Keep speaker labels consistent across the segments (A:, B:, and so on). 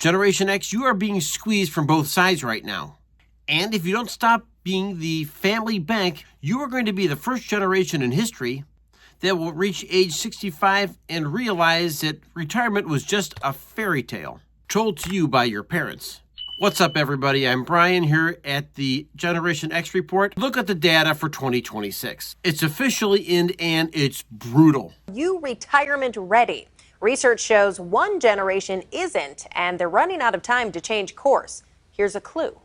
A: Generation X, you are being squeezed from both sides right now. And if you don't stop being the family bank, you are going to be the first generation in history that will reach age 65 and realize that retirement was just a fairy tale told to you by your parents. What's up, everybody? I'm Brian here at the Generation X Report. Look at the data for 2026. It's officially in and it's brutal.
B: You retirement ready? Research shows one generation isn't, and they're running out of time to change course. Here's a clue.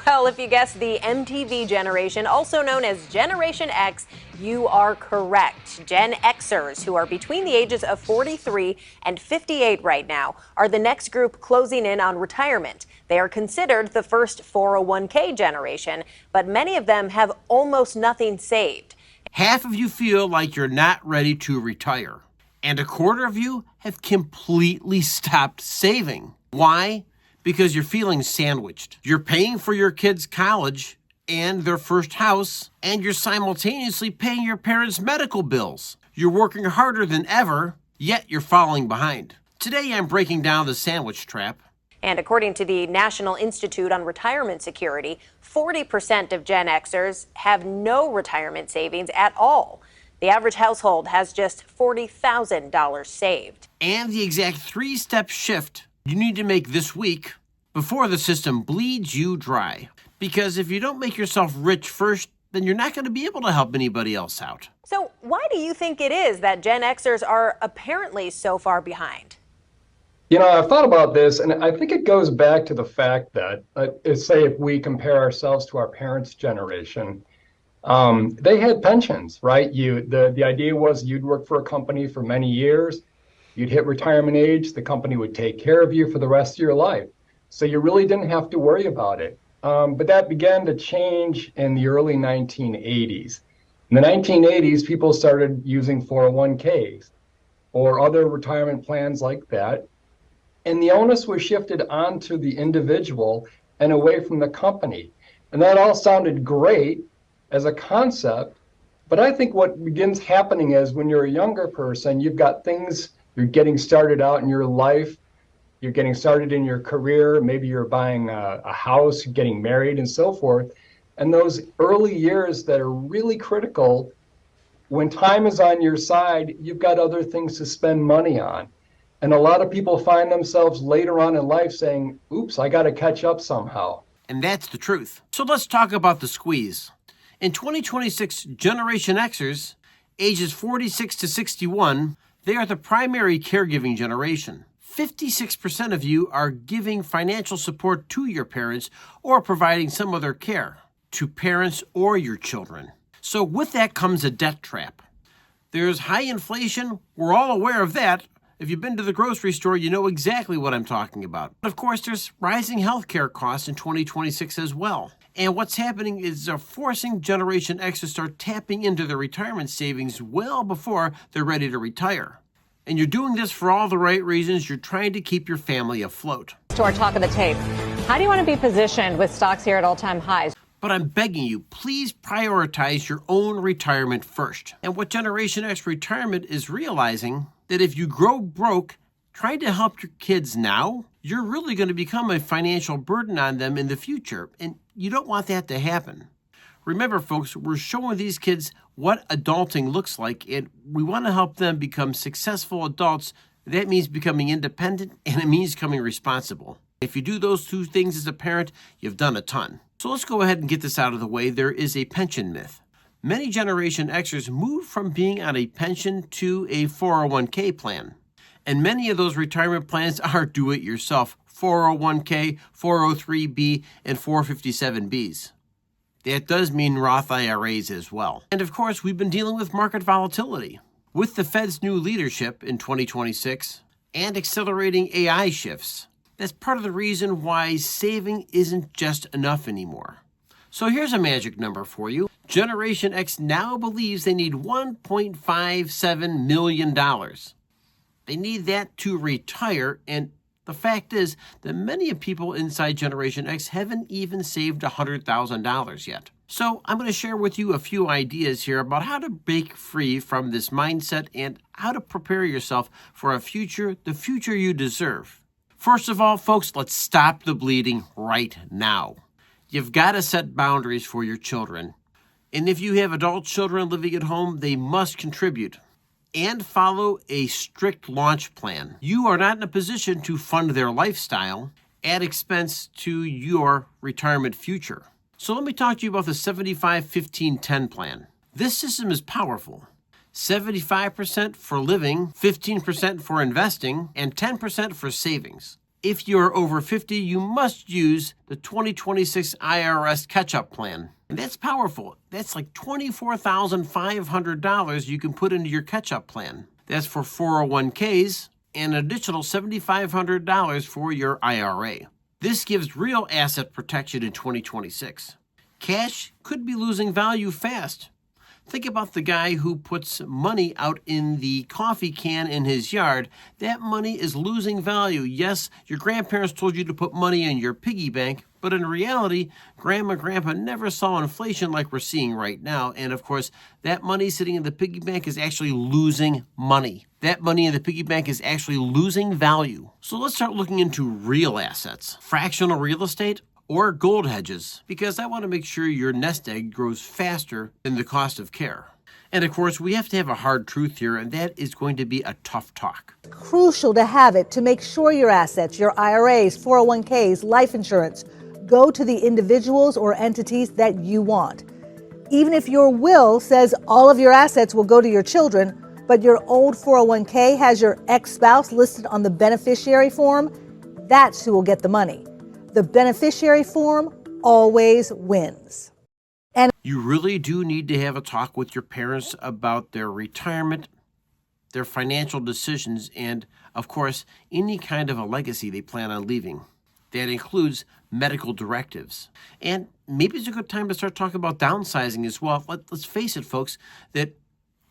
B: Well, if you guessed the MTV generation, also known as Generation X, you are correct. Gen Xers, who are between the ages of 43 and 58 right now, are the next group closing in on retirement. They are considered the first 401k generation, but many of them have almost nothing saved.
A: Half of you feel like you're not ready to retire, and a quarter of you have completely stopped saving. Why? Because you're feeling sandwiched. You're paying for your kids' college and their first house, and you're simultaneously paying your parents' medical bills. You're working harder than ever, yet you're falling behind. Today, I'm breaking down the sandwich trap.
B: And according to the National Institute on Retirement Security, 40% of Gen Xers have no retirement savings at all. The average household has just $40,000 saved.
A: And the exact three-step shift you need to make this week before the system bleeds you dry. Because if you don't make yourself rich first, then you're not going to be able to help anybody else out. So
B: why do you think it is that Gen Xers are apparently so far behind?
C: You know, I've thought about this, and I think it goes back to the fact that, say, if we compare ourselves to our parents' generation, they had pensions, right? The idea was you'd work for a company for many years. You'd hit retirement age, the company would take care of you for the rest of your life. So you really didn't have to worry about it. But that began to change in the early 1980s. In the 1980s, people started using 401ks or other retirement plans like that. And the onus was shifted onto the individual and away from the company. And that all sounded great as a concept. But I think what begins happening is when you're a younger person, you've got things. You're getting started out in your life. You're getting started in your career. Maybe you're buying a house, getting married, and so forth. And those early years that are really critical, when time is on your side, you've got other things to spend money on. And a lot of people find themselves later on in life saying, oops, I got to catch up somehow.
A: And that's the truth. So let's talk about the squeeze. In 2026, Generation Xers, ages 46 to 61, they are the primary caregiving generation. 56% of you are giving financial support to your parents or providing some other care to parents or your children. So with that comes a debt trap. There's high inflation. We're all aware of that. If you've been to the grocery store, you know exactly what I'm talking about. But of course, there's rising healthcare costs in 2026 as well. And what's happening is they're forcing Generation X to start tapping into their retirement savings well before they're ready to retire. And you're doing this for all the right reasons. You're trying to keep your family afloat.
D: To our talk of the tape, how do you want to be positioned with stocks here at all-time highs?
A: But I'm begging you, please prioritize your own retirement first. And what Generation X retirement is realizing that if you grow broke trying to help your kids now, you're really going to become a financial burden on them in the future. And you don't want that to happen. Remember, folks, we're showing these kids what adulting looks like, and we want to help them become successful adults. That means becoming independent, and it means becoming responsible. If you do those two things as a parent, you've done a ton. So let's go ahead and get this out of the way. There is a pension myth. Many Generation Xers moved from being on a pension to a 401k plan. And many of those retirement plans are do-it-yourself 401k, 403b, and 457bs. That does mean Roth IRAs as well. And of course, we've been dealing with market volatility. With the Fed's new leadership in 2026 and accelerating AI shifts, that's part of the reason why saving isn't just enough anymore. So here's a magic number for you. Generation X now believes they need $1.57 million. They need that to retire, and the fact is that many people inside Generation X haven't even saved $100,000 yet. So I'm going to share with you a few ideas here about how to break free from this mindset and how to prepare yourself for the future you deserve. First of all, folks, let's stop the bleeding right now. You've got to set boundaries for your children. And if you have adult children living at home, they must contribute and follow a strict launch plan. You are not in a position to fund their lifestyle at expense to your retirement future. So let me talk to you about the 75-15-10 plan. This system is powerful. 75% for living, 15% for investing, and 10% for savings. If you are over 50, you must use the 2026 IRS catch-up plan. And that's powerful. That's like $24,500 you can put into your catch-up plan. That's for 401ks and an additional $7,500 for your IRA. This gives real asset protection in 2026. Cash could be losing value fast. Think about the guy who puts money out in the coffee can in his yard. That money is losing value. Yes, your grandparents told you to put money in your piggy bank, but in reality, Grandma and Grandpa never saw inflation like we're seeing right now. And of course, that money sitting in the piggy bank is actually losing money. That money in the piggy bank is actually losing value. So let's start looking into real assets, fractional real estate, or gold hedges, because I want to make sure your nest egg grows faster than the cost of care. And of course, we have to have a hard truth here, and that is going to be a tough talk.
E: Crucial to have it to make sure your assets, your IRAs, 401ks, life insurance, go to the individuals or entities that you want. Even if your will says all of your assets will go to your children, but your old 401k has your ex-spouse listed on the beneficiary form, that's who will get the money. The beneficiary form always wins. And
A: you really do need to have a talk with your parents about their retirement, their financial decisions, and, of course, any kind of a legacy they plan on leaving. That includes medical directives. And maybe it's a good time to start talking about downsizing as well. Let's face it, folks, that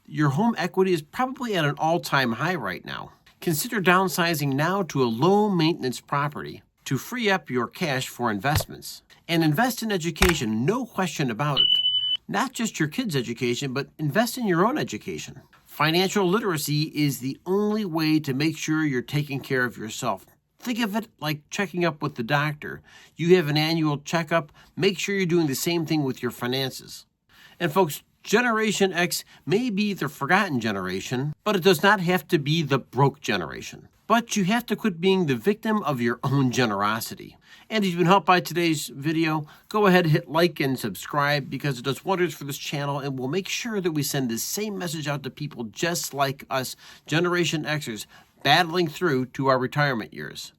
A: your home equity is probably at an all-time high right now. Consider downsizing now to a low-maintenance property to free up your cash for investments. And invest in education, no question about it. Not just your kids' education, but invest in your own education. Financial literacy is the only way to make sure you're taking care of yourself. Think of it like checking up with the doctor. You have an annual checkup. Make sure you're doing the same thing with your finances. And folks, Generation X may be the forgotten generation, but it does not have to be the broke generation. But you have to quit being the victim of your own generosity. And if you've been helped by today's video, go ahead, hit like and subscribe because it does wonders for this channel, and we'll make sure that we send the same message out to people just like us, Generation Xers, battling through to our retirement years.